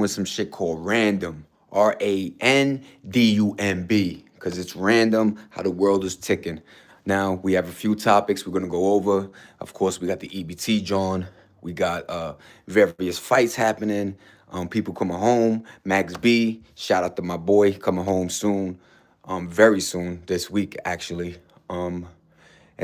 with some shit called Randumb, Randumb, because it's random how the world is ticking. Now we have a few topics we're gonna go over. Of course, we got the EBT John. We got various fights happening. People coming home. Max B, shout out to my boy coming home soon, very soon this week actually. And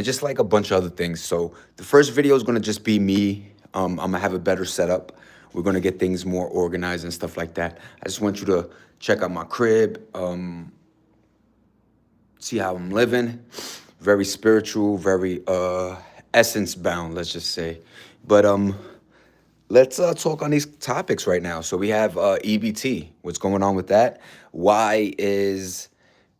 just like a bunch of other things. So the first video is gonna just be me. I'm gonna have a better setup. We're gonna get things more organized and stuff like that. I just want you to check out my crib, see how I'm living. Very spiritual, very essence bound, let's just say. But let's talk on these topics right now. So we have EBT. What's going on with that? Why is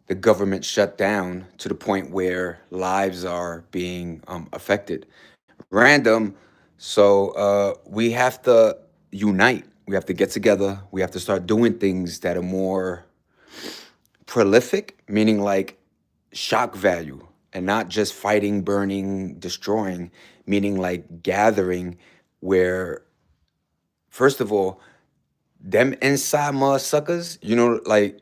the government shut down to the point where lives are being affected? Random. So we have to unite. We have to get together. We have to start doing things that are more prolific, meaning like shock value, and not just fighting, burning, destroying, meaning like gathering, where, first of all, them inside mud suckers, like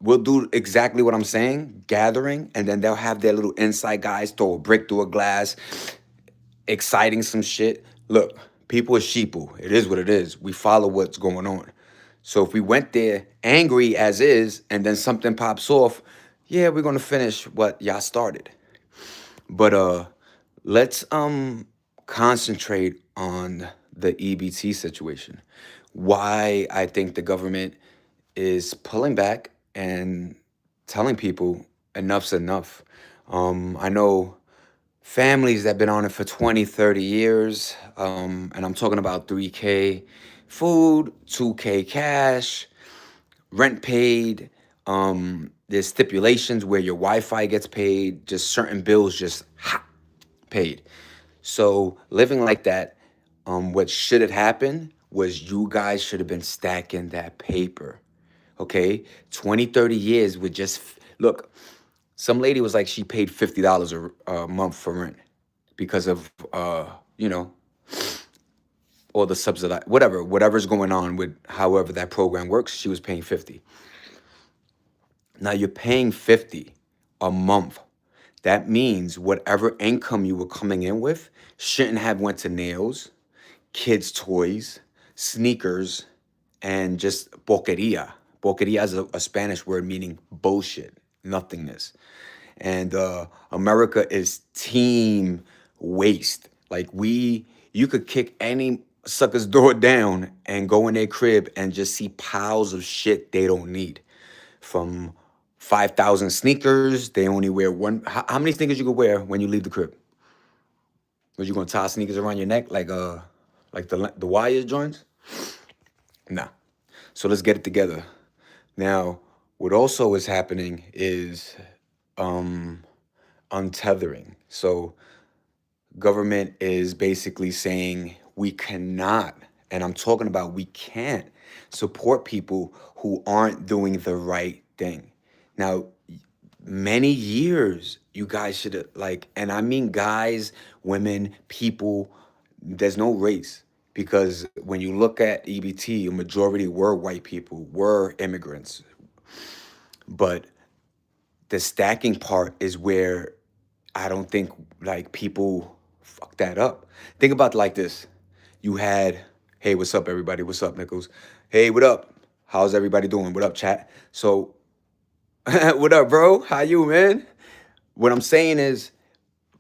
will do exactly what I'm saying, gathering, and then they'll have their little inside guys throw a brick through a glass, exciting some shit. Look, people are sheeple. It is what it is. We follow what's going on. So if we went there angry as is, and then something pops off, yeah, we're gonna finish what y'all started. But let's concentrate on the EBT situation. Why I think the government is pulling back and telling people enough's enough. I know families that been on it for 20, 30 years, and I'm talking about 3K food, 2K cash, rent paid. There's stipulations where your Wi-Fi gets paid, just certain bills just paid. So living like that, what should have happened was you guys should have been stacking that paper. Okay, 20, 30 years with just look. Some lady was like she paid $50 a month for rent because of all the subsidized whatever's going on with however that program works. She was paying 50. Now you're paying 50 a month. That means whatever income you were coming in with shouldn't have went to nails, kids' toys, sneakers, and just boqueria. Boqueria is a Spanish word meaning bullshit, nothingness. And America is team waste. Like you could kick any sucker's door down and go in their crib and just see piles of shit they don't need. From 5,000 sneakers, they only wear one. How many sneakers you could wear when you leave the crib? Was you gonna tie sneakers around your neck like the wires joints? Nah. So let's get it together. Now, what also is happening is um untethering. So government is basically saying we cannot, and I'm talking about we can't support people who aren't doing the right thing. Now, many years you guys should have like, and I mean guys, women, people, there's no race, because when you look at EBT, a majority were white people, were immigrants. But the stacking part is where I don't think like people fuck that up. Think about it like this. You had, hey, what's up, everybody? What's up, Nichols? Hey, what up? How's everybody doing? What up, chat? So, what up, bro? How you, man? What I'm saying is,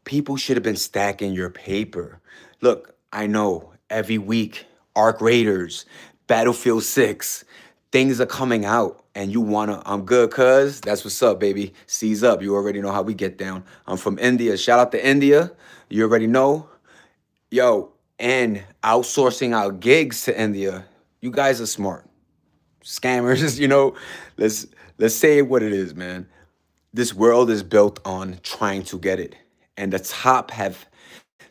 people should have been stacking your paper. Look, I know every week, Arc Raiders, Battlefield 6, things are coming out, and you wanna, I'm good, cuz. That's what's up, baby. Seize up. You already know how we get down. I'm from India. Shout out to India. You already know. Yo, and outsourcing our gigs to India. You guys are smart. Scammers, let's let's say what it is, man. This world is built on trying to get it. And the top have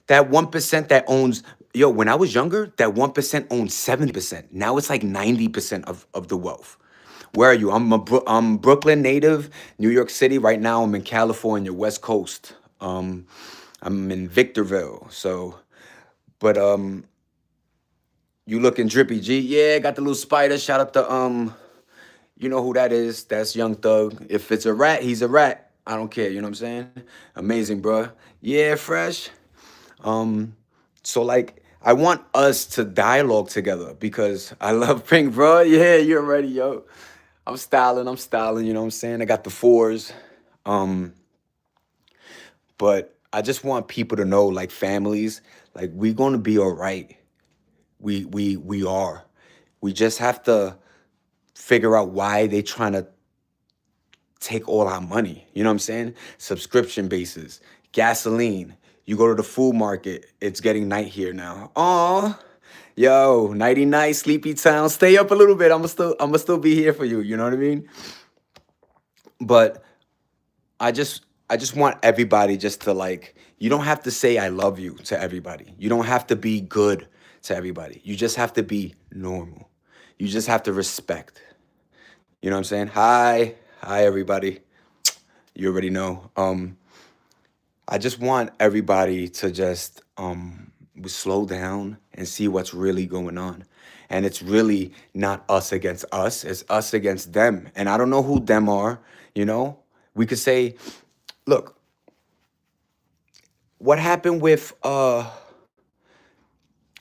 that 1% that owns, yo, when I was younger, that 1% owned 70%. Now it's like 90% of the wealth. Where are you? I'm Brooklyn native, New York City. Right now I'm in California, West Coast. I'm in Victorville. So, but You looking drippy, G? Yeah, got the little spider. Shout out to you know who that is? That's Young Thug. If it's a rat, he's a rat. I don't care. You know what I'm saying? Amazing, bro. Yeah, fresh. Um, so like I want us to dialogue together because I love Pink, bro. Yeah, you're ready, yo. I'm styling, you know what I'm saying? I got the fours. Um, but I just want people to know, like families, like we're gonna be all right. We are. We just have to figure out why they trying to take all our money. You know what I'm saying? Subscription bases, gasoline. You go to the food market, it's getting night here now. Oh, yo, nighty night, sleepy town. Stay up a little bit. I'ma still be here for you. You know what I mean? But I just want everybody just to like, you don't have to say I love you to everybody. You don't have to be good to everybody. You just have to be normal. You just have to respect. You know what I'm saying? Hi. Hi everybody. You already know. I just want everybody to just slow down and see what's really going on. And it's really not us against us, it's us against them. And I don't know who them are, you know? We could say, look, what happened with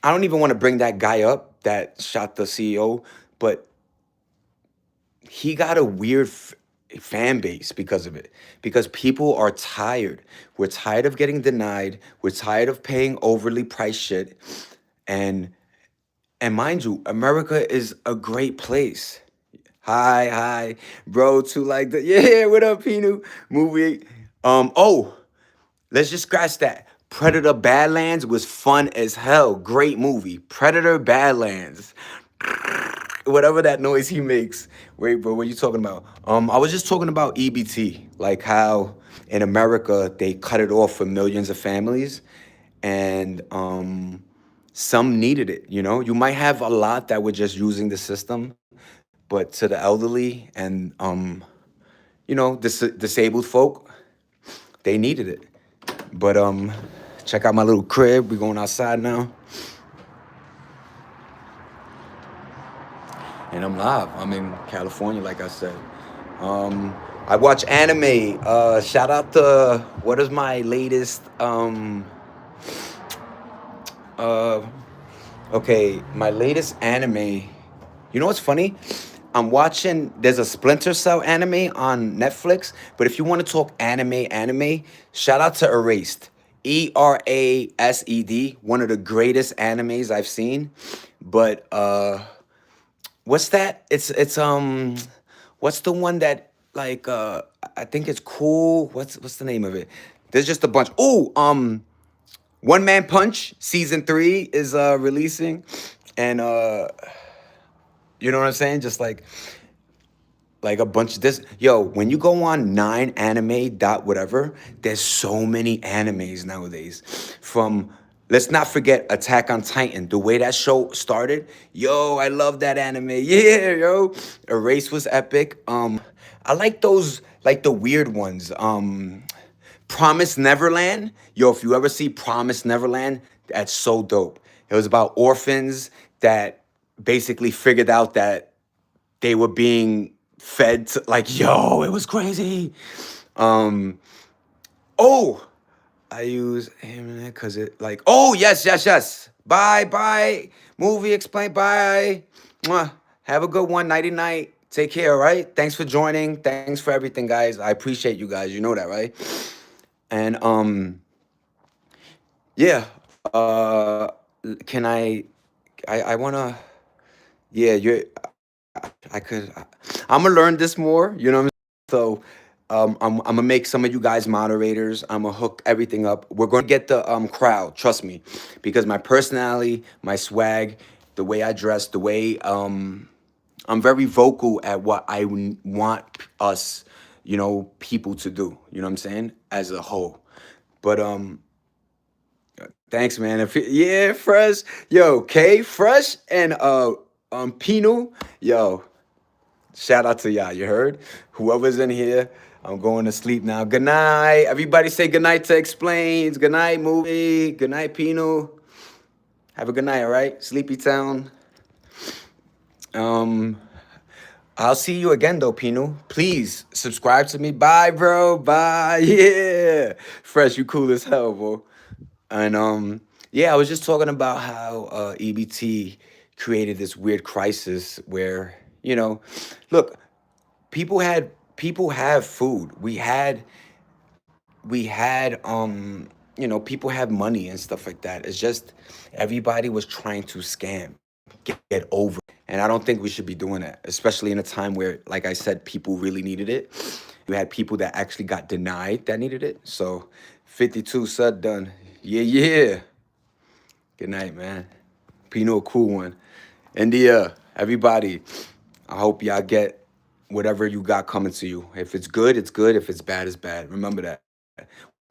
I don't even want to bring that guy up that shot the CEO, but he got a weird fan base because of it. Because people are tired. We're tired of getting denied. We're tired of paying overly priced shit. And and mind you, America is a great place. Hi, bro. To like the yeah, what up, Pinu? Movie. Oh, let's just scratch that. Predator Badlands was fun as hell. Great movie. Predator Badlands. Whatever that noise he makes. Wait, bro, what are you talking about? I was just talking about EBT, like how in America they cut it off for millions of families, and some needed it. You know, you might have a lot that were just using the system, but to the elderly and disabled folk, they needed it. But check out my little crib. We going outside now. And I'm live. I'm in California, like I said. I watch anime. Shout out to what is my latest uh okay, my latest anime. You know what's funny? I'm watching there's a Splinter Cell anime on Netflix, but if you want to talk anime, shout out to Erased. Erased, one of the greatest animes I've seen. But what's that? It's what's the one that like I think it's cool. What's the name of it? There's just a bunch. Oh, One Man Punch season 3 is releasing, and you know what I'm saying? Just like a bunch of this. Yo, when you go on 9anime dot whatever, there's so many animes nowadays. From let's not forget Attack on Titan. The way that show started, yo, I love that anime. Yeah, yo. Erase was epic. I like those, like the weird ones. Promise Neverland. Yo, if you ever see Promise Neverland, that's so dope. It was about orphans that basically figured out that they were being fed to, like, yo, it was crazy. Um, oh, I use because it like, oh, yes. Bye. Movie explain, bye. Mwah. Have a good one, nighty night. Take care, all right? Thanks for joining. Thanks for everything, guys. I appreciate you guys. You know that, right? And yeah. Uh can I wanna yeah, I could I'm gonna learn this more, you know what I'm saying? So I'm gonna make some of you guys moderators. I'm gonna hook everything up. We're gonna get the crowd, trust me, because my personality, my swag, the way I dress, the way I'm very vocal at what I want us, people to do. You know what I'm saying? As a whole. But thanks, man. Yeah, fresh. Yo, K, fresh, and Pino. Yo, shout out to y'all. You heard? Whoever's in here, I'm going to sleep now. Good night. Everybody say good night to Explains. Good night, movie. Good night, Pino. Have a good night, all right? Sleepy Town. Um, I'll see you again though, Pino. Please subscribe to me. Bye, bro. Bye. Yeah. Fresh, you cool as hell, bro. And yeah, I was just talking about how EBT created this weird crisis where, you know, look, people have food. People have money and stuff like that. It's just everybody was trying to scam, get over it. And I don't think we should be doing that, especially in a time where, like I said, people really needed it. You had people that actually got denied that needed it. So 52 sud done. Yeah, yeah. Good night, man. Pino, a cool one. India, everybody, I hope y'all get whatever you got coming to you. If it's good, it's good. If it's bad, it's bad. Remember that.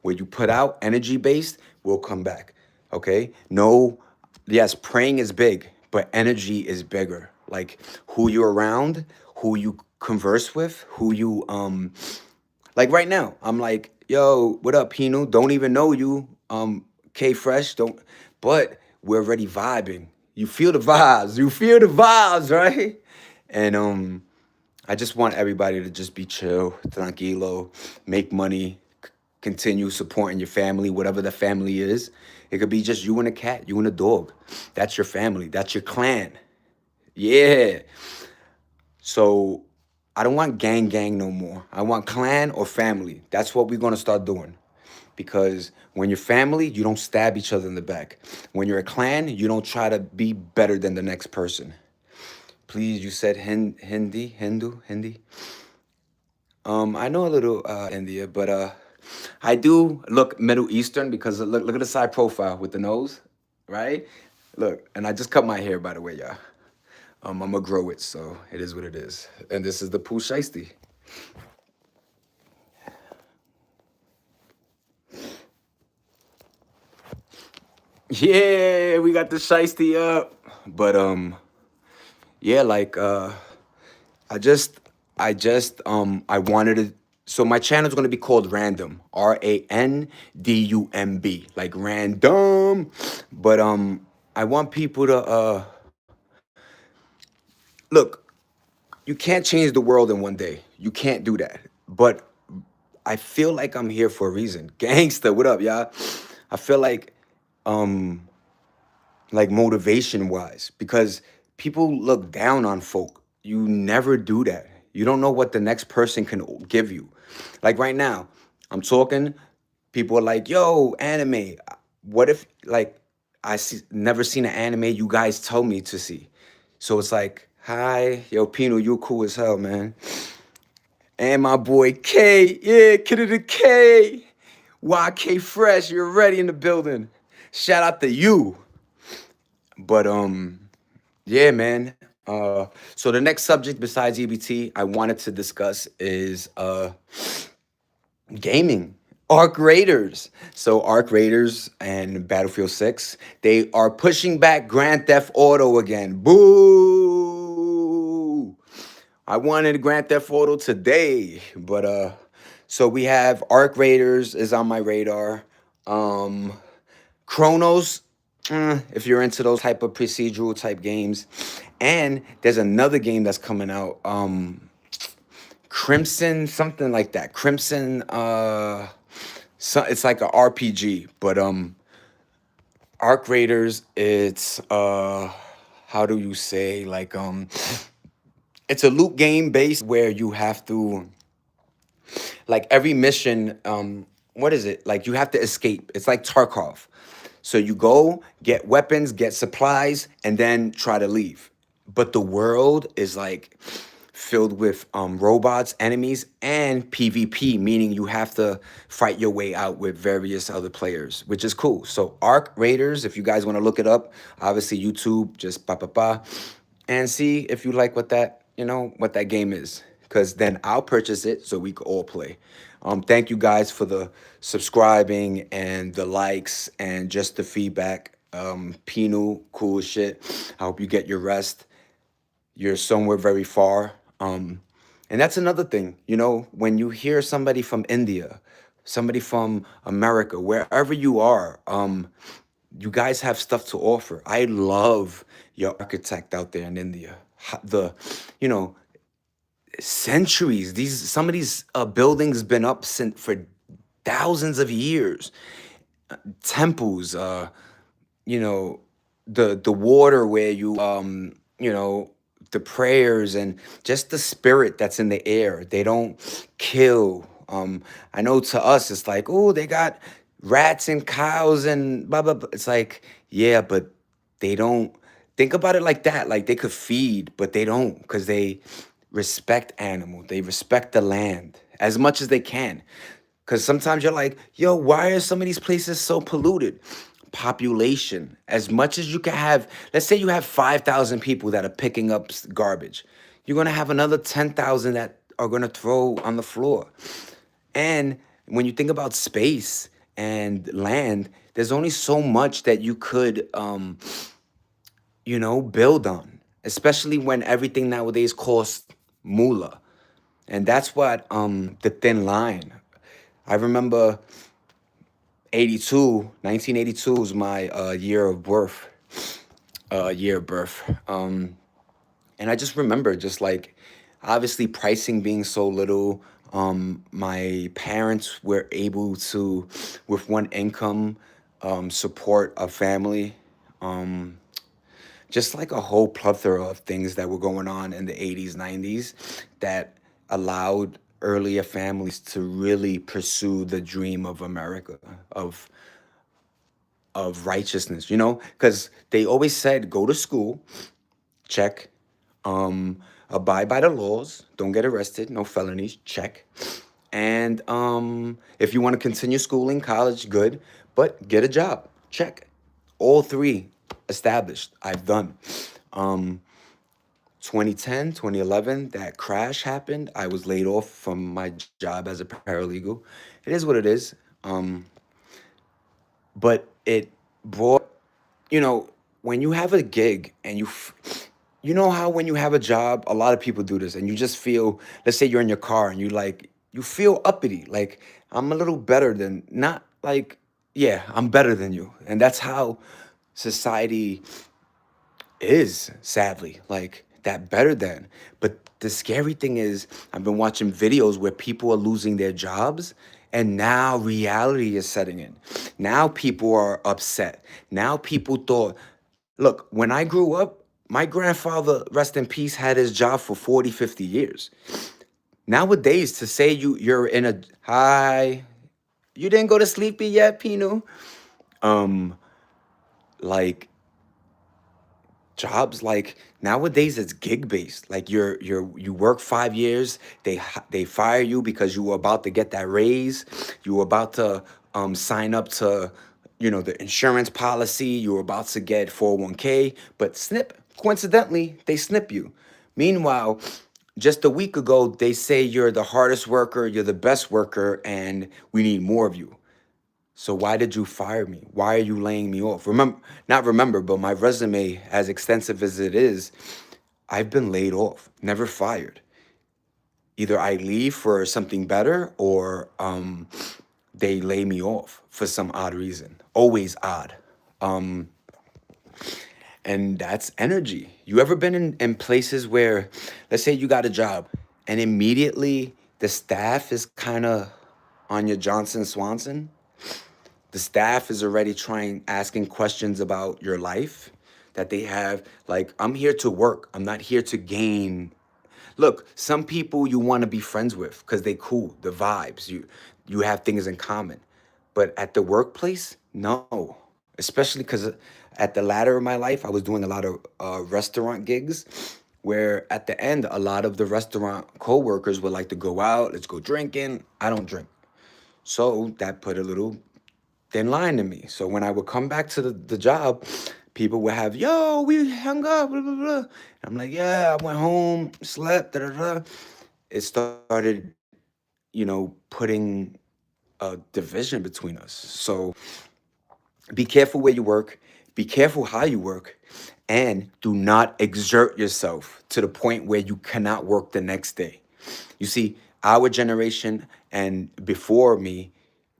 Where you put out energy based will come back. Okay? No, yes, praying is big, but energy is bigger. Like who you're around, who you converse with, who you like right now. I'm like, yo, what up, Pino? Don't even know you. K Fresh, don't but we're already vibing. You feel the vibes. You feel the vibes, right? And I just want everybody to just be chill, tranquilo, make money, continue supporting your family, whatever the family is. It could be just you and a cat, you and a dog. That's your family. That's your clan. Yeah. So I don't want gang no more. I want clan or family. That's what we're gonna start doing. Because when you're family, you don't stab each other in the back. When you're a clan, you don't try to be better than the next person. Please, you said Hindi. I know a little India, but I do look Middle Eastern because look at the side profile with the nose, right? Look, and I just cut my hair, by the way, y'all. I'm gonna grow it, so it is what it is. And this is the Pooh Shiesty. Yeah, we got the Shiesty up. But yeah, like I just I wanted to so my channel is gonna be called Randumb. Randumb. Like random. But I want people to look, you can't change the world in one day. You can't do that. But I feel like I'm here for a reason. Gangsta, what up, y'all? I feel like motivation wise because people look down on folk. You never do that. You don't know what the next person can give you. Like right now, I'm talking, people are like, yo, anime. What if like never seen an anime you guys tell me to see? So it's like, hi, yo, Pino, you cool as hell, man. And my boy K, yeah, kid of the K. YK Fresh, you're ready in the building. Shout out to you. But yeah, man. So the next subject besides EBT I wanted to discuss is gaming. Arc Raiders. So Arc Raiders and Battlefield 6, they are pushing back Grand Theft Auto again. Boo! I wanted Grand Theft Auto today, but so we have Arc Raiders is on my radar. Um Chronos, if you're into those type of procedural type games. And there's another game that's coming out, Crimson, something like that. Crimson, so it's like a RPG, but Arc Raiders, it's how do you say like it's a loot game based where you have to like every mission, what is it? Like you have to escape. It's like Tarkov. So you go, get weapons, get supplies, and then try to leave. But the world is like filled with robots, enemies, and PvP, meaning you have to fight your way out with various other players, which is cool. So Arc Raiders, if you guys want to look it up, obviously YouTube, just pa, and see if you like what that game is. Because then I'll purchase it so we can all play. Thank you guys for the subscribing and the likes and just the feedback. Pino, cool as shit. I hope you get your rest. You're somewhere very far. And that's another thing, when you hear somebody from India, somebody from America, wherever you are, you guys have stuff to offer. I love your architect out there in India. the, you know, centuries. Some of these buildings been up since for thousands of years. Temples, you know, the water where you know, the prayers and just the spirit that's in the air. They don't kill. I know to us it's like, oh, they got rats and cows and blah blah blah. It's like, yeah, but they don't think about it like that. Like they could feed, but they don't, because they respect animals. They respect the land as much as they can. Because sometimes you're like, yo, why are some of these places so polluted? Population. As much as you can have, let's say you have 5,000 people that are picking up garbage. You're going to have another 10,000 that are going to throw on the floor. And when you think about space and land, there's only so much that you could, you know, build on, especially when everything nowadays costs moolah. And that's what the thin line. I remember 82, 1982 was my year of birth, year of birth. And I just remember just like obviously pricing being so little. My parents were able to, with one income, support a family. Um, just like a whole plethora of things that were going on in the 80s, 90s that allowed earlier families to really pursue the dream of America, of righteousness, you know, because they always said go to school, check, abide by the laws, don't get arrested, no felonies, check. And if you want to continue schooling, college, good, but get a job, check. All three established, I've done. Um, 2010, 2011, that crash happened. I was laid off from my job as a paralegal. It is what it is. Um, but it brought, you know, when you have a gig and you know how when you have a job, a lot of people do this, and you just feel, let's say you're in your car and you like, you feel uppity, like I'm a little better than, not like, yeah, I'm better than you. And that's how society is, sadly, like that better than. But the scary thing is, I've been watching videos where people are losing their jobs, and now reality is setting in. Now people are upset. Now people thought, look, when I grew up, my grandfather, rest in peace, had his job for 40, 50 years. Nowadays, to say you're in a, hi, you didn't go to sleepy yet, Pino? Um, like jobs, like nowadays it's gig based. Like you work 5 years, they fire you because you were about to get that raise, you were about to sign up to, you know, the insurance policy, you were about to get 401k, but snip, coincidentally they snip you. Meanwhile, just a week ago they say you're the hardest worker, you're the best worker, and we need more of you. So why did you fire me? Why are you laying me off? Remember, not remember, but my resume, as extensive as it is, I've been laid off, never fired. Either I leave for something better, or they lay me off for some odd reason. Always odd. Um, and that's energy. You ever been in places where, let's say you got a job, and immediately the staff is kind of on your Johnson Swanson? The staff is already trying, asking questions about your life that they have. Like, I'm here to work, I'm not here to gain. Look, some people you want to be friends with because they cool, the vibes, you have things in common. But at the workplace, no. Especially because at the latter of my life, I was doing a lot of restaurant gigs, where at the end, a lot of the restaurant co-workers would like to go out, let's go drinking. I don't drink. So that put a little thin line to me. So when I would come back to the job, people would have, yo, we hung up, blah, blah, blah. I'm like, yeah, I went home, slept, da, da, da. It started, you know, putting a division between us. So be careful where you work, be careful how you work, and do not exert yourself to the point where you cannot work the next day. You see, our generation and before me,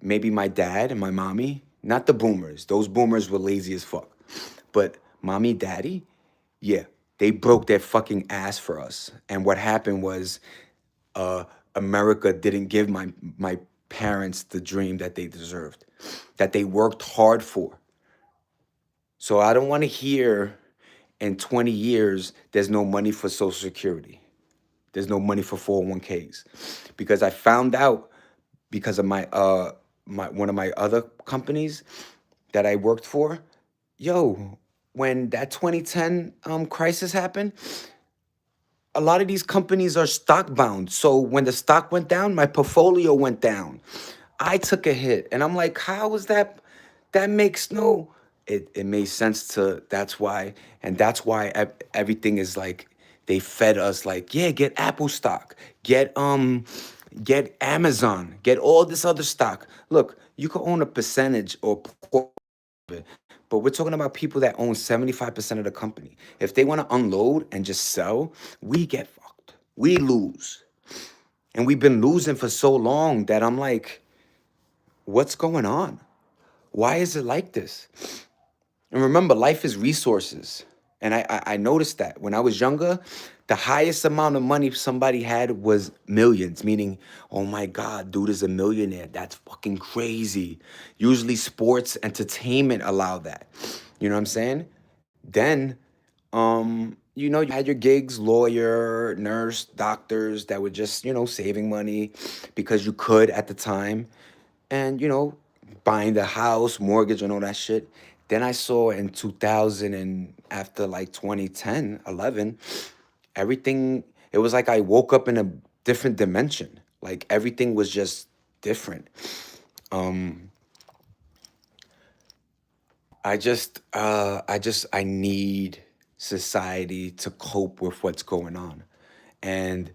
maybe my dad and my mommy, not the boomers. Those boomers were lazy as fuck. But mommy, daddy, yeah. They broke their fucking ass for us. And what happened was uh, America didn't give my parents the dream that they deserved, that they worked hard for. So I don't want to hear in 20 years there's no money for Social Security. There's no money for 401ks. Because I found out because of my one of my other companies that I worked for, yo, when that 2010 crisis happened, a lot of these companies are stock bound. So when the stock went down, my portfolio went down. I took a hit. And I'm like, how is that? That makes no. It made sense to, that's why. And that's why everything is like, they fed us like, yeah, get Apple stock, get Amazon, get all this other stock. Look, you could own a percentage or it. But we're talking about people that own 75% of the company. If they want to unload and just sell, we get fucked. We lose. And we've been losing for so long that I'm like, what's going on? Why is it like this? And remember, life is resources. And I noticed that when I was younger, the highest amount of money somebody had was millions, meaning, oh my God, dude is a millionaire. That's fucking crazy. Usually sports, entertainment allow that. You know what I'm saying? Then, you had your gigs, lawyer, nurse, doctors that were just, saving money because you could at the time. And, buying the house, mortgage, and all that shit. Then I saw in 2000 and after like 2010, 11, everything, it was like I woke up in a different dimension. Like everything was just different. Um, I need society to cope with what's going on. And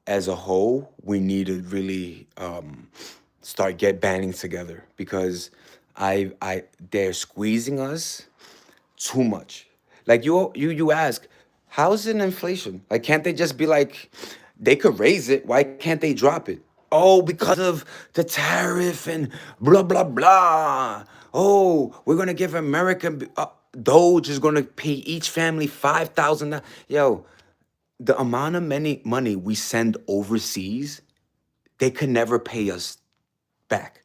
as a whole, we need to really start get banding together because they're squeezing us too much. Like you ask, how's it inflation? Like, can't they just be like, they could raise it? Why can't they drop it? Oh, because of the tariff and blah blah blah. Oh, we're gonna give American Doge is gonna pay each family $5,000. Yo, the amount of money we send overseas, they could never pay us back.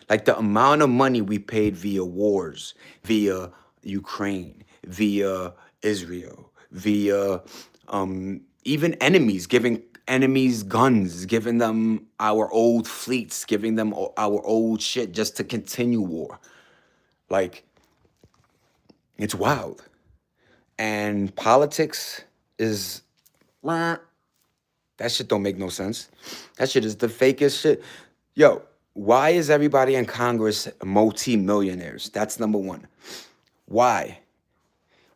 Like the amount of money we paid via wars, via Ukraine, via Israel, via even enemies, giving enemies guns, giving them our old fleets, giving them our old shit just to continue war. Like, it's wild. And politics is, that shit don't make no sense. That shit is the fakest shit. Yo, why is everybody in Congress multi-millionaires? That's number one. Why?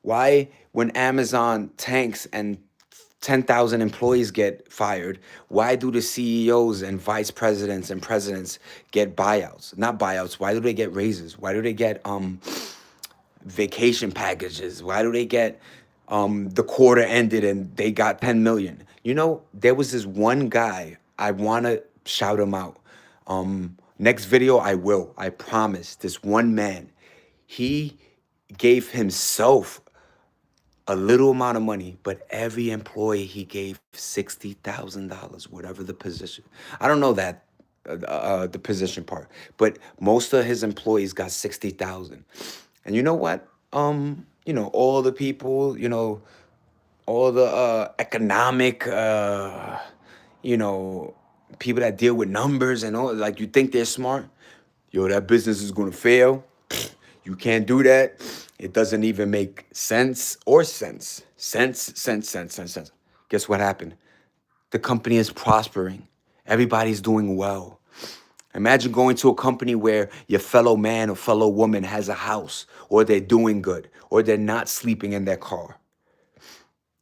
Why, when Amazon tanks and 10,000 employees get fired, why do the CEOs and vice presidents and presidents get buyouts? Not buyouts. Why do they get raises? Why do they get vacation packages? Why do they get the quarter ended and they got 10 million? There was this one guy, I want to shout him out. Next video I will, I promise. This one man, he gave himself a little amount of money, but every employee he gave $60,000, whatever the position. I don't know that the position part, but most of his employees got 60,000. And you know what? All the people, all the economic, people that deal with numbers and all, like, you think they're smart. Yo, that business is gonna fail. You can't do that. It doesn't even make sense or sense. Sense. Guess what happened? The company is prospering. Everybody's doing well. Imagine going to a company where your fellow man or fellow woman has a house, or they're doing good, or they're not sleeping in their car.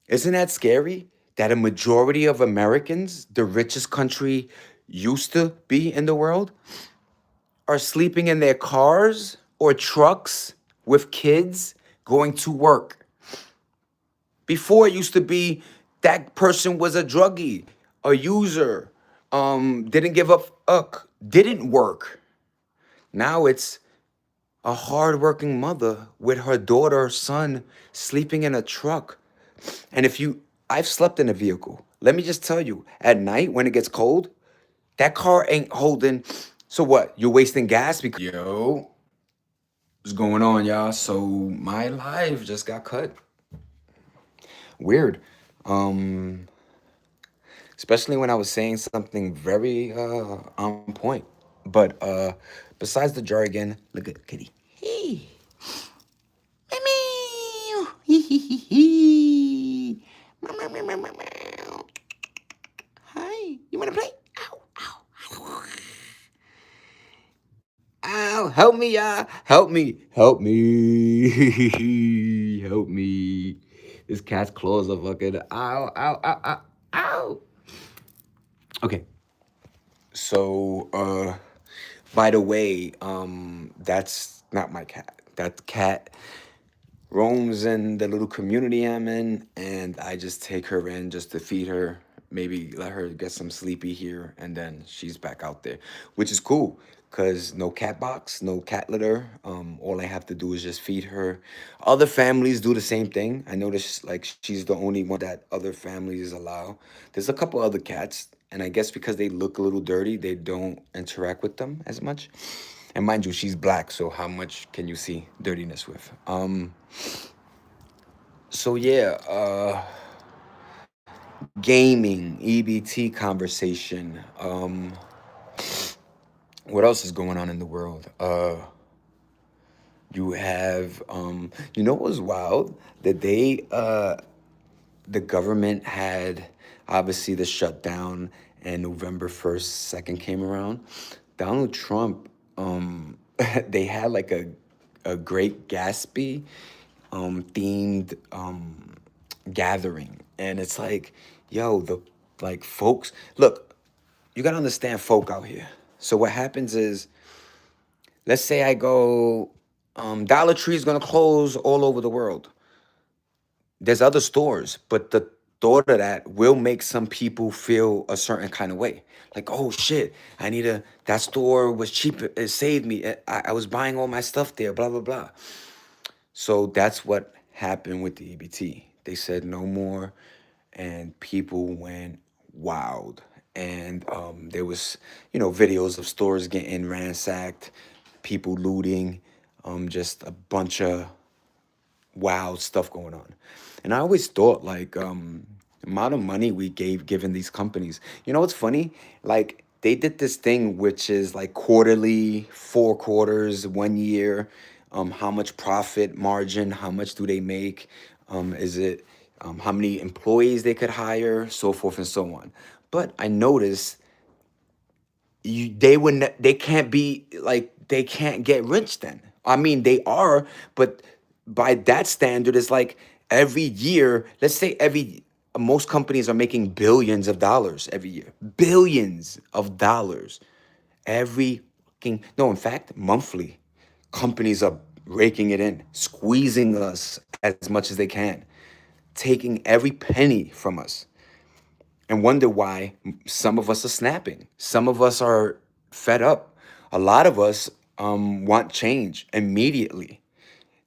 Isn't that scary? That a majority of Americans, the richest country used to be in the world, are sleeping in their cars or trucks with kids going to work. Before it used to be that person was a druggie, a user, didn't give a fuck, didn't work. Now it's, a hardworking mother with her daughter or son sleeping in a truck. And if you, I've slept in a vehicle. Let me just tell you, at night when it gets cold, that car ain't holding. So what? You're wasting gas because yo, what's going on, y'all? So my live just got cut. Weird. Um, Especially when I was saying something very on point. But besides the jargon, look at Kitty. Hey. Meow. Hee hee hee hee. Meow, meow, meow, meow, meow, meow. Hi. You wanna play? Ow, ow, ow. Ow, help me, help me, help me, help me. This cat's claws are fucking, ow, ow, ow, ow, ow. Okay, so, by the way, that's not my cat. That cat roams in the little community I'm in, and I just take her in just to feed her, maybe let her get some sleepy here, and then she's back out there, which is cool because no cat box, no cat litter. All I have to do is just feed her. Other families do the same thing. I notice like she's the only one that other families allow. There's a couple other cats, and I guess because they look a little dirty, they don't interact with them as much. And mind you, she's black, so how much can you see dirtiness with? So yeah, gaming, EBT conversation. What else is going on in the world? You have, you know what was wild? The government had obviously the shutdown, and November 1st, 2nd came around. Donald Trump, they had like a Great Gatsby themed gathering. And it's like, yo, the like folks, look, you gotta understand folk out here. So what happens is, let's say I go, Dollar Tree is gonna close all over the world. There's other stores, but the thought of that will make some people feel a certain kind of way. Like, oh shit, that store was cheap, it saved me. I was buying all my stuff there, blah, blah, blah. So that's what happened with the EBT. They said no more, and people went wild. And there was, videos of stores getting ransacked, people looting, just a bunch of wild stuff going on. And I always thought like the amount of money we given these companies. You know what's funny? Like they did this thing which is like quarterly, 4 quarters, 1 year. How much profit margin? How much do they make? Is it how many employees they could hire? So forth and so on. But I noticed they can't be like they can't get rich then. I mean they are, but by that standard it's like every year, let's say every most companies are making billions of dollars every year. Billions of dollars every fucking no, in fact, monthly. Companies are raking it in, squeezing us as much as they can, taking every penny from us, and wonder why some of us are snapping. Some of us are fed up. A lot of us want change immediately.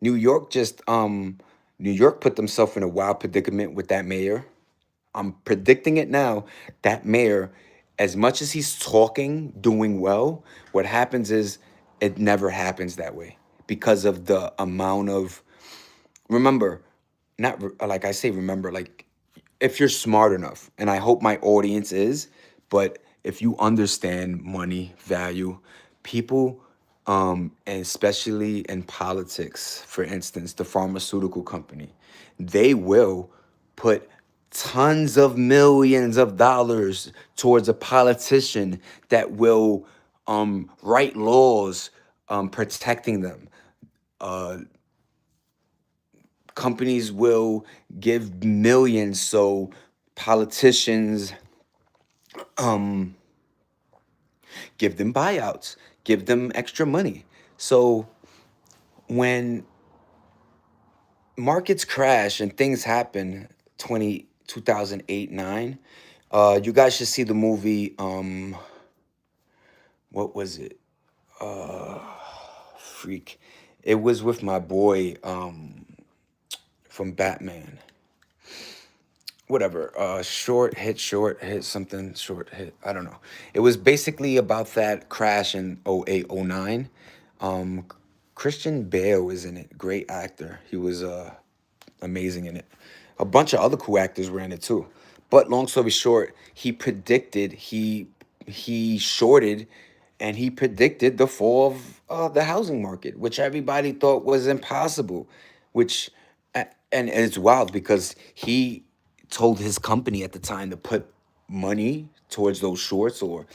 New York just New York put themselves in a wild predicament with that mayor. I'm predicting it now. That mayor, as much as he's talking, doing well, what happens is it never happens that way because of the amount of remember, not like I say remember, like if you're smart enough, and I hope my audience is, but if you understand money value, people, and especially in politics, for instance, the pharmaceutical company, they will put tons of millions of dollars towards a politician that will write laws protecting them. Uh, Companies will give millions so politicians give them buyouts, give them extra money. So when markets crash and things happen 2008 9, you guys should see the movie what was it? Freak. It was with my boy from Batman. Whatever. Short hit something, short hit. I don't know. It was basically about that crash in '08, '09. Um, Christian Bale is in it. Great actor. He was amazing in it. A bunch of other cool actors were in it too. But long story short, he shorted and he predicted the fall of the housing market, which everybody thought was impossible. Which and it's wild because he told his company at the time to put money towards those shorts, or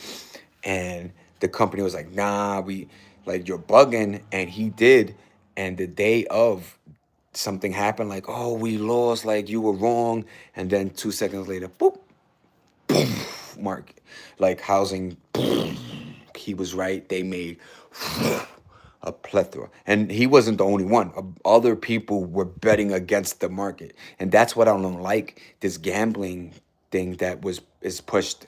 and the company was like, nah, we like you're bugging, and he did. And the day of, something happened, like, oh, we lost, like you were wrong, and then 2 seconds later, boop, mark, like housing, he was right. They made a plethora, and he wasn't the only one. Other people were betting against the market, and that's what I don't like. This gambling thing that was is pushed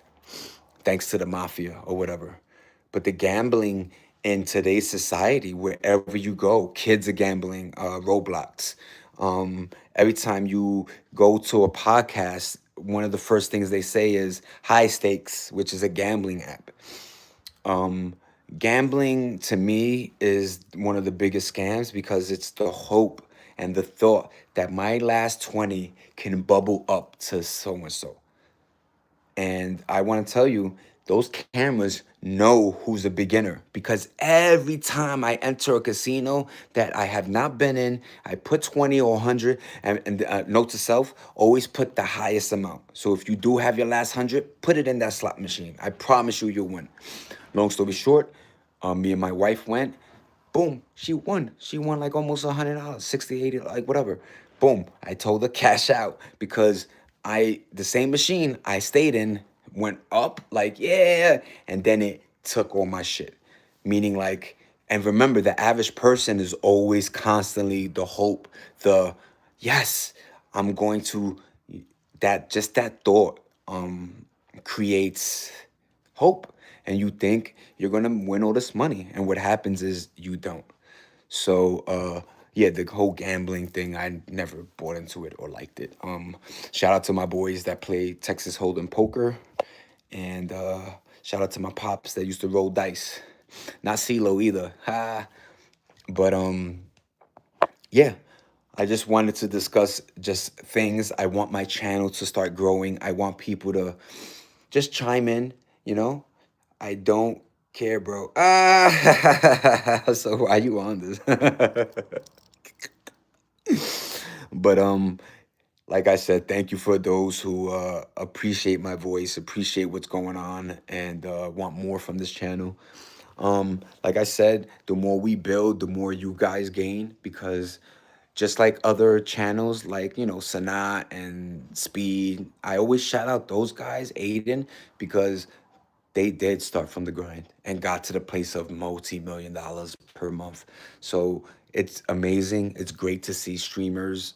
thanks to the mafia or whatever. But the gambling in today's society, wherever you go, kids are gambling, Roblox. Every time you go to a podcast, one of the first things they say is high stakes, which is a gambling app. Um, Gambling to me is one of the biggest scams because it's the hope and the thought that my last 20 can bubble up to so and so. And I want to tell you, those cameras know who's a beginner because every time I enter a casino that I have not been in, I put 20 or 100. And note to self, always put the highest amount. So if you do have your last 100, put it in that slot machine. I promise you, you'll win. Long story short, me and my wife went. Boom, she won. She won like almost $100, 60, 80, like whatever. Boom, I told her cash out because the same machine I stayed in went up, like, yeah, and then it took all my shit. Meaning, like, and remember, the average person is always constantly the hope, the yes, I'm going to, that just that thought creates hope, and you think you're gonna win all this money, and what happens is you don't. So yeah, the whole gambling thing, I never bought into it or liked it. Shout out to my boys that play Texas Hold'em poker, and shout out to my pops that used to roll dice. Not CeeLo either. Ha. But yeah, I just wanted to discuss just things. I want my channel to start growing. I want people to just chime in, you know? I don't care, bro. Ah, so why you on this? But like I said, thank you for those who appreciate my voice, appreciate what's going on, and want more from this channel. Like I said, the more we build, the more you guys gain, because just like other channels, like, Sanat and Speed, I always shout out those guys, Aiden, because they did start from the grind and got to the place of multi-million dollars per month. So it's amazing. It's great to see streamers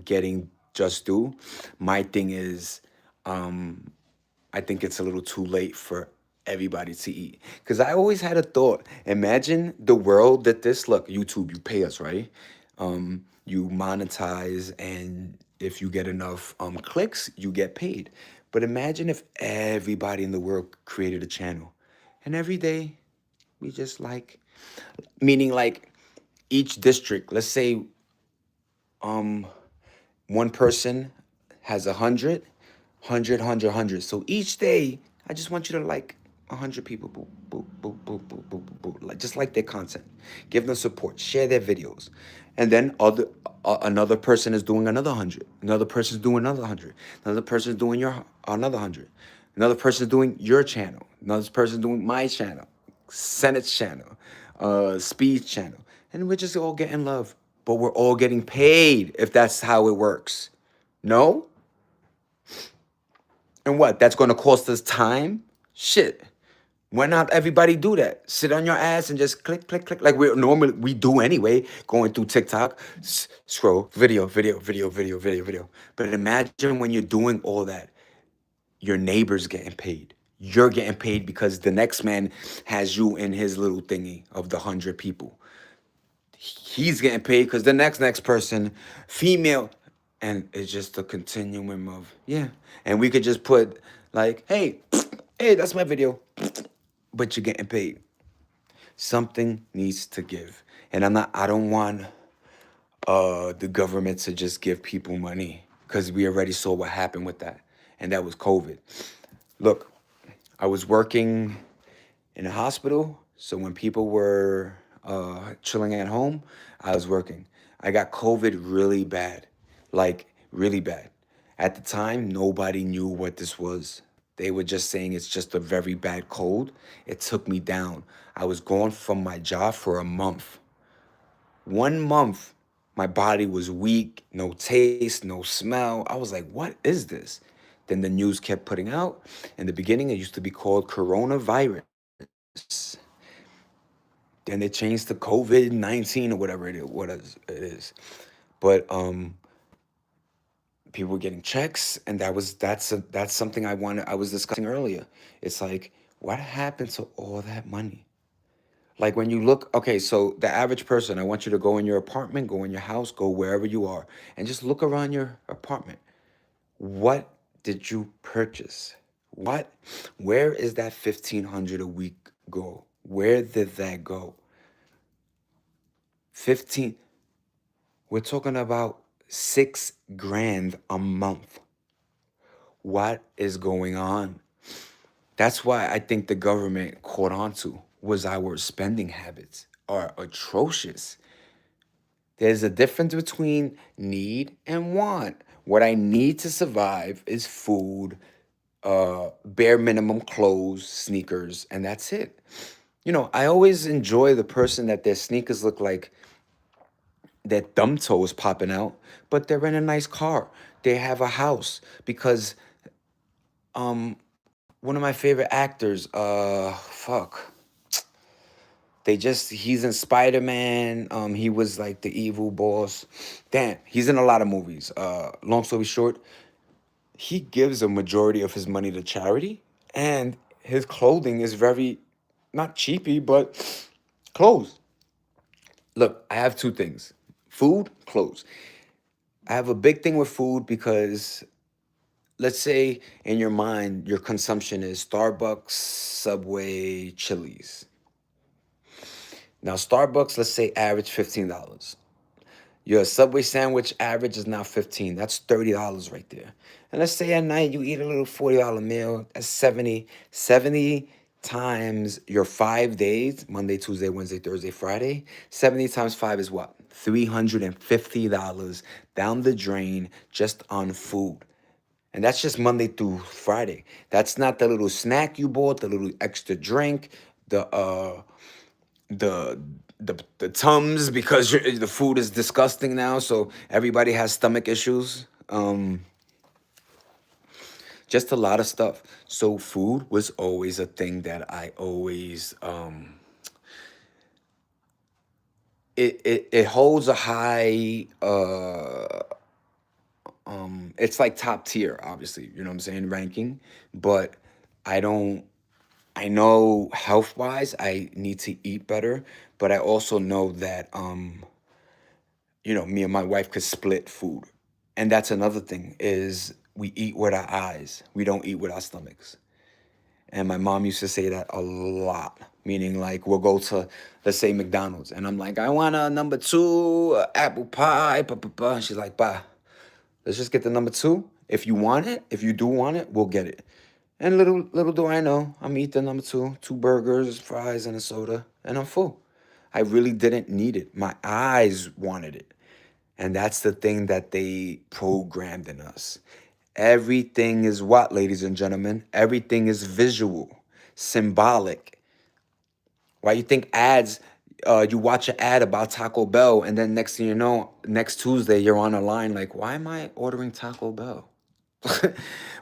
getting just due. My thing is, I think it's a little too late for everybody to eat. Because I always had a thought. Imagine the world that this, look, YouTube, you pay us, right? You monetize, and if you get enough clicks, you get paid. But imagine if everybody in the world created a channel. And every day we just like, meaning like each district, let's say one person has 100. So each day, I just want you to like 100 people. Boop, boop, boop, boop, boop, boop, boop, boop. Like, just like their content. Give them support. Share their videos. And then another person is doing another 100. Another person is doing another 100. Another person is doing another 100. Another person is doing your channel. Another person is doing my channel. Senate's channel. Speed's channel. And we're just all getting love. But we're all getting paid if that's how it works. No? And what? That's going to cost us time? Shit. Why not everybody do that? Sit on your ass and just click, click, click, like we do anyway, going through TikTok, scroll, video. But imagine when you're doing all that, your neighbor's getting paid. You're getting paid because the next man has you in his little thingy of the 100 people. he's getting paid because the next person, female, and it's just a continuum of yeah. And we could just put like, hey, hey, that's my video, but you're getting paid. Something needs to give, and I don't want the government to just give people money because we already saw what happened with that, and that was COVID. Look, I was working in a hospital, so when people were chilling at home, I was working. I got COVID really bad, like really bad. At the time, nobody knew what this was. They were just saying it's just a very bad cold. It took me down. I was gone from my job for a month. 1 month, my body was weak, no taste, no smell. I was like, what is this? Then the news kept putting out. In the beginning, it used to be called coronavirus. Then they changed to COVID-19 or whatever it is. But people were getting checks, and that's something I was discussing earlier. It's like, what happened to all that money? Like when you look, okay, so the average person, I want you to go in your apartment, go in your house, go wherever you are, and just look around your apartment. What did you purchase? What, where is that 1,500 a week go? Where did that go? 15, we're talking about 6 grand a month. What is going on? That's why I think the government caught on to was our spending habits are atrocious. There's a difference between need and want. What I need to survive is food, bare minimum clothes, sneakers, and that's it. I always enjoy the person that their sneakers look like their thumb toe is popping out, but they're in a nice car. They have a house because one of my favorite actors, fuck, he's in Spider-Man. He was like the evil boss. Damn, he's in a lot of movies. Long story short, he gives a majority of his money to charity, and his clothing is very not cheapy, but clothes. Look, I have two things: food, clothes. I have a big thing with food because let's say in your mind your consumption is Starbucks, Subway, Chili's. Now Starbucks, let's say average $15. Your Subway sandwich average is now 15. That's $30 right there. And let's say at night you eat a little $40 meal. That's 70. 70 times your 5 days, Monday, Tuesday, Wednesday, Thursday, Friday. 70 times 5 is what? $350 down the drain just on food. And that's just Monday through Friday. That's not the little snack you bought, the little extra drink, the the tums because the food is disgusting now, so everybody has stomach issues. Just a lot of stuff. So food was always a thing that I always it holds a high it's like top tier, obviously, you know what I'm saying, ranking, but I don't I know health wise I need to eat better, but I also know that me and my wife could split food. And that's another thing is we eat with our eyes. We don't eat with our stomachs. And my mom used to say that a lot, meaning like we'll go to, let's say, McDonald's. And I'm like, I want a number two, apple pie, And she's like, bah, let's just get the number two. If you want it, if you do want it, we'll get it. And little do I know, I'm eat the number two burgers, fries, and a soda, and I'm full. I really didn't need it. My eyes wanted it. And that's the thing that they programmed in us. Everything is what, ladies and gentlemen? Everything is visual, symbolic. Why you think ads, you watch an ad about Taco Bell, and then next thing you know, next Tuesday, you're on a line like, why am I ordering Taco Bell?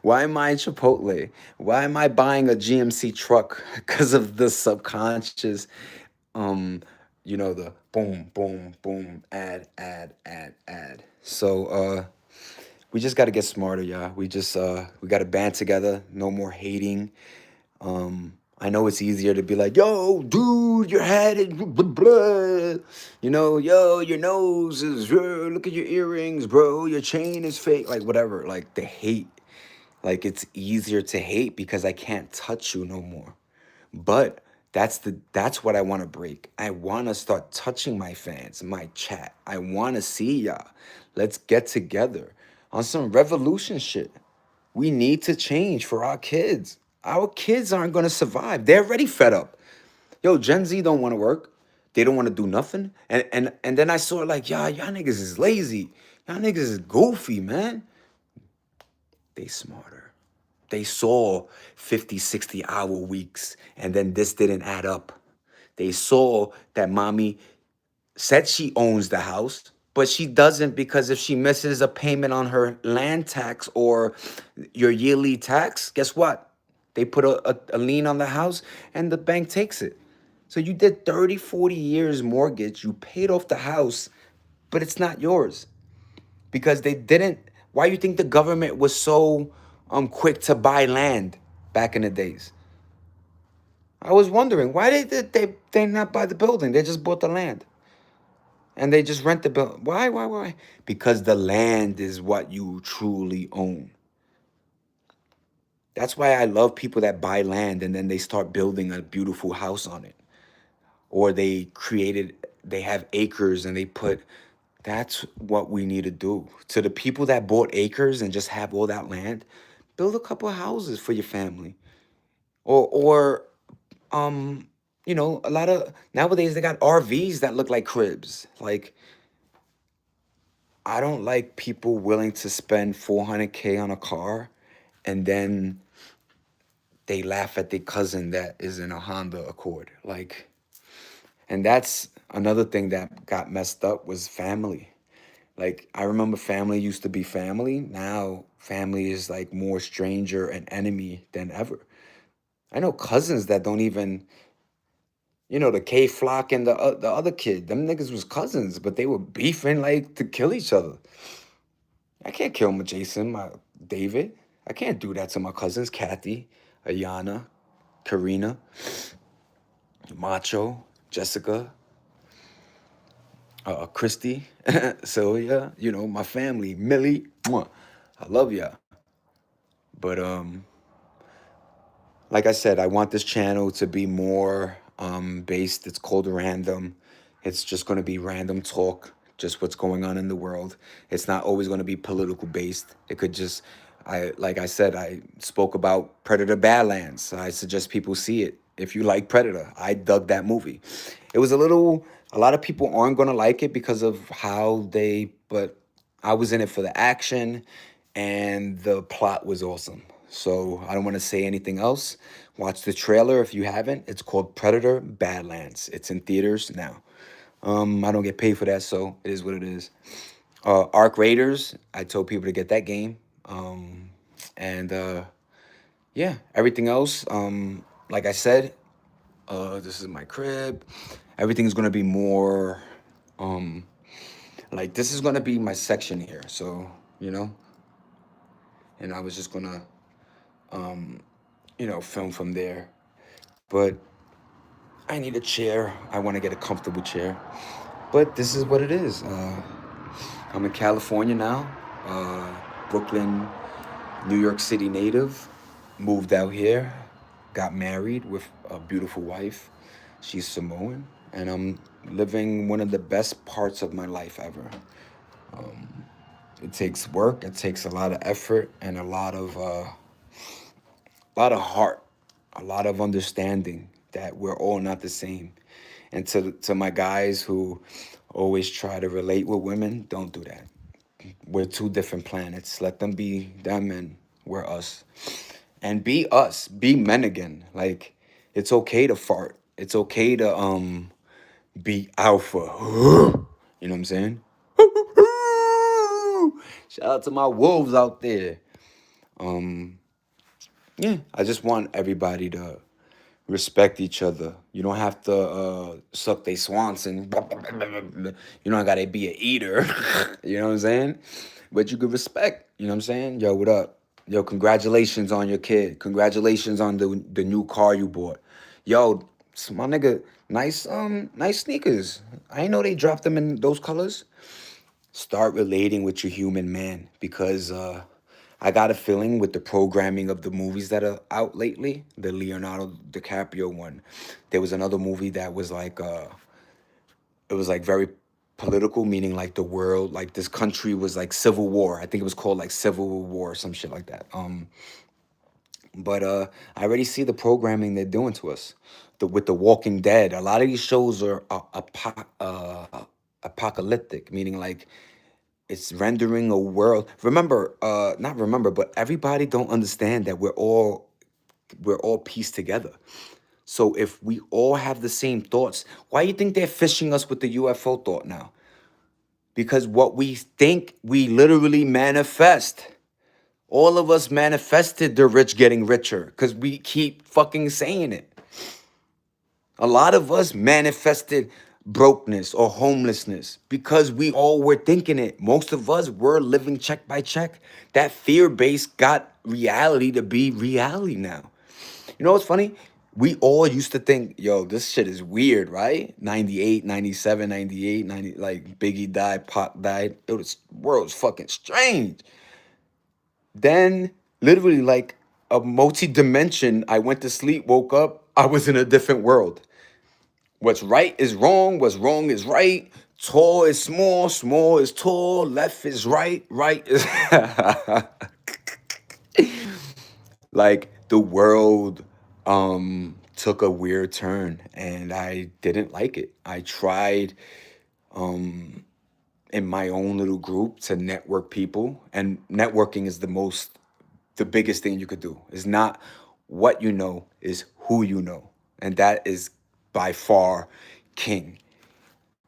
Why am I in Chipotle? Why am I buying a GMC truck? Because of the subconscious, um, the boom, boom, boom, ad. So we just got to get smarter, y'all. We got to band together. No more hating. I know it's easier to be like, yo, dude, your head is blah, blah, blah. You know, yo, your nose is, look at your earrings, bro. Your chain is fake. Like, whatever. Like, the hate. Like, it's easier to hate because I can't touch you no more. But that's what I want to break. I want to start touching my fans, my chat. I want to see y'all. Let's get together on some revolution shit. We need to change for our kids. Our kids aren't going to survive. They're already fed up. Yo, Gen Z don't want to work. They don't want to do nothing. And then I saw like, y'all niggas is lazy. Y'all niggas is goofy, man. They smarter. They saw 50, 60-hour weeks, and then this didn't add up. They saw that mommy said she owns the house, but she doesn't, because if she misses a payment on her land tax or your yearly tax, guess what? They put a lien on the house and the bank takes it. So you did 30, 40 years mortgage, you paid off the house, but it's not yours because they didn't. Why you think the government was so quick to buy land back in the days? I was wondering why they not buy the building. They just bought the land and they just rent the building. Why? Because the land is what you truly own. That's why I love people that buy land and then they start building a beautiful house on it. Or they have acres and they put, that's what we need to do. To the people that bought acres and just have all that land, build a couple of houses for your family. Or a lot of nowadays they got RVs that look like cribs. Like, I don't like people willing to spend 400K on a car and then they laugh at their cousin that is in a Honda Accord. Like, and that's another thing that got messed up was family. Like, I remember family used to be family. Now family is like more stranger and enemy than ever. I know cousins that don't even, the K Flock and the other kid. Them niggas was cousins, but they were beefing like to kill each other. I can't kill my Jason, my David. I can't do that to my cousins, Kathy, Ayana, Karina, Macho, Jessica, Christy, Sylvia, my family, Millie. Mwah. I love ya. But like I said, I want this channel to be more based. It's called Random. It's just going to be random talk, just what's going on in the world. It's not always going to be political based. It could just, like I said, I spoke about Predator Badlands. I suggest people see it. If you like Predator, I dug that movie. It was a lot of people aren't going to like it because of but I was in it for the action and the plot was awesome. So I don't want to say anything else. Watch the trailer if you haven't. It's called Predator Badlands. It's in theaters now. I don't get paid for that, so it is what it is. Arc Raiders, I told people to get that game. And yeah, everything else, like I said, this is my crib. Everything's gonna be more, like this is gonna be my section here. So, and I was just gonna, film from there. But I need a chair. I want to get a comfortable chair. But this is what it is. I'm in California now. Brooklyn, New York City native. Moved out here. Got married with a beautiful wife. She's Samoan. And I'm living one of the best parts of my life ever. It takes work. It takes a lot of effort and a lot of heart, a lot of understanding that we're all not the same. And to my guys who always try to relate with women, don't do that. We're two different planets. Let them be them and we're us. And be us. Be men again. Like, it's okay to fart. It's okay to be alpha. You know what I'm saying? Shout out to my wolves out there. Yeah, I just want everybody to respect each other. You don't have to suck they swans and you don't gotta be an eater. You know what I'm saying? But you could respect. You know what I'm saying? Yo, what up? Yo, congratulations on your kid. Congratulations on the new car you bought. Yo, my nigga, nice sneakers. I didn't know they dropped them in those colors. Start relating with your human man, because I got a feeling with the programming of the movies that are out lately, the Leonardo DiCaprio one. There was another movie that was like it was like very political, meaning like the world, like this country was like civil war. I think it was called like Civil War or some shit like that. But I already see the programming they're doing to us. With the Walking Dead, a lot of these shows are apocalyptic, meaning like it's rendering a world. Remember, not remember, but everybody don't understand that we're all pieced together. So if we all have the same thoughts, why you think they're fishing us with the UFO thought now? Because what we think, we literally manifest. All of us manifested the rich getting richer because we keep fucking saying it. A lot of us manifested brokenness or homelessness because we all were thinking it. Most of us were living check by check. That fear base got reality to be reality now. You know what's funny? We all used to think, yo, this shit is weird, right? 98, 97, 98, 90, like Biggie died, Pac died. It was world's fucking strange. Then, literally, like a multi dimension, I went to sleep, woke up, I was in a different world. What's right is wrong, what's wrong is right. Tall is small, small is tall, left is right, right is. Like the world took a weird turn and I didn't like it. I tried in my own little group to network people, and networking is the biggest thing you could do. Is not what you know, is who you know. And that is by far king.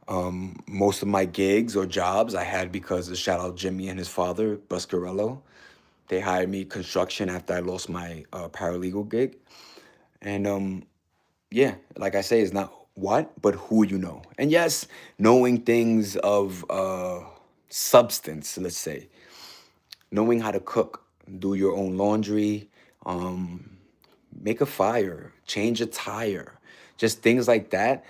Most of my gigs or jobs I had because of shout out Jimmy and his father, Buscarello. They hired me construction after I lost my paralegal gig. And yeah, like I say, it's not what, but who you know. And yes, knowing things of substance, let's say, knowing how to cook, do your own laundry, um, make a fire, change a tire, just things like that.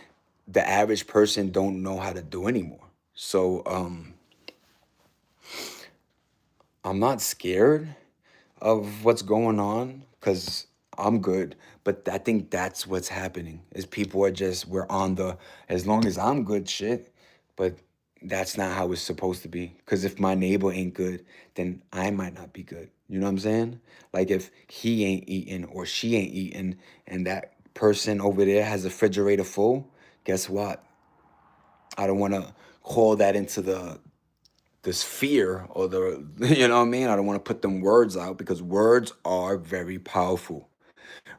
The average person don't know how to do anymore. So I'm not scared of what's going on because I'm good. But I think that's what's happening is people are just we're on the as long as I'm good shit. But that's not how it's supposed to be. Because if my neighbor ain't good, then I might not be good. You know what I'm saying? Like if he ain't eating or she ain't eating and that person over there has a refrigerator full, guess what? I don't want to call that into this fear or the you know what I mean? I don't want to put them words out because words are very powerful.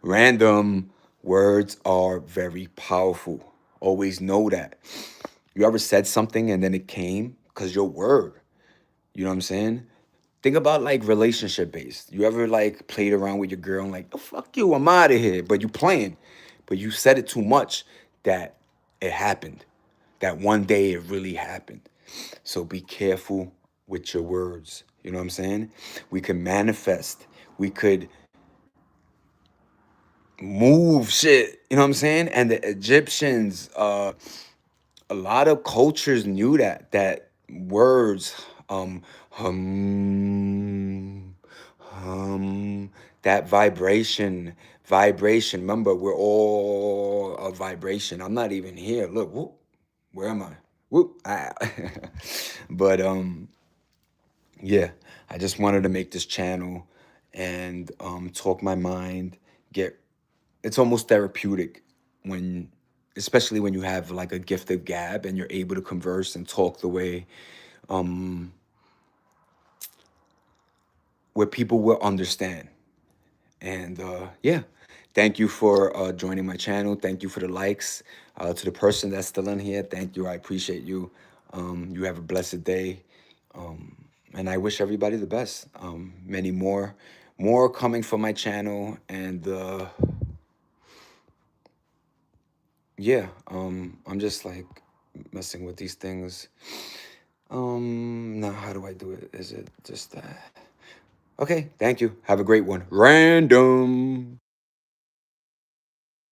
Random words are very powerful. Always know that. You ever said something and then it came because your word. You know what I'm saying? Think about like relationship based. You ever like played around with your girl and like, oh, fuck you, I'm out of here. But you playing. But you said it too much that it happened. That one day it really happened. So be careful with your words. You know what I'm saying? We could manifest. We could move shit. You know what I'm saying? And the Egyptians, a lot of cultures knew that words, hum, that vibration. Remember, we're all a vibration. I'm not even here. Look, whoop, where am I? Whoop, ah. But yeah, I just wanted to make this channel and talk my mind. Get it's almost therapeutic when, especially when you have like a gift of gab and you're able to converse and talk the way where people will understand. And yeah, thank you for joining my channel. Thank you for the likes. To the person that's still in here, thank you. I appreciate you. You have a blessed day. And I wish everybody the best. Many more coming from my channel. And yeah, I'm just like messing with these things. Now how do I do it? Is it just that? Okay, thank you. Have a great one. Random.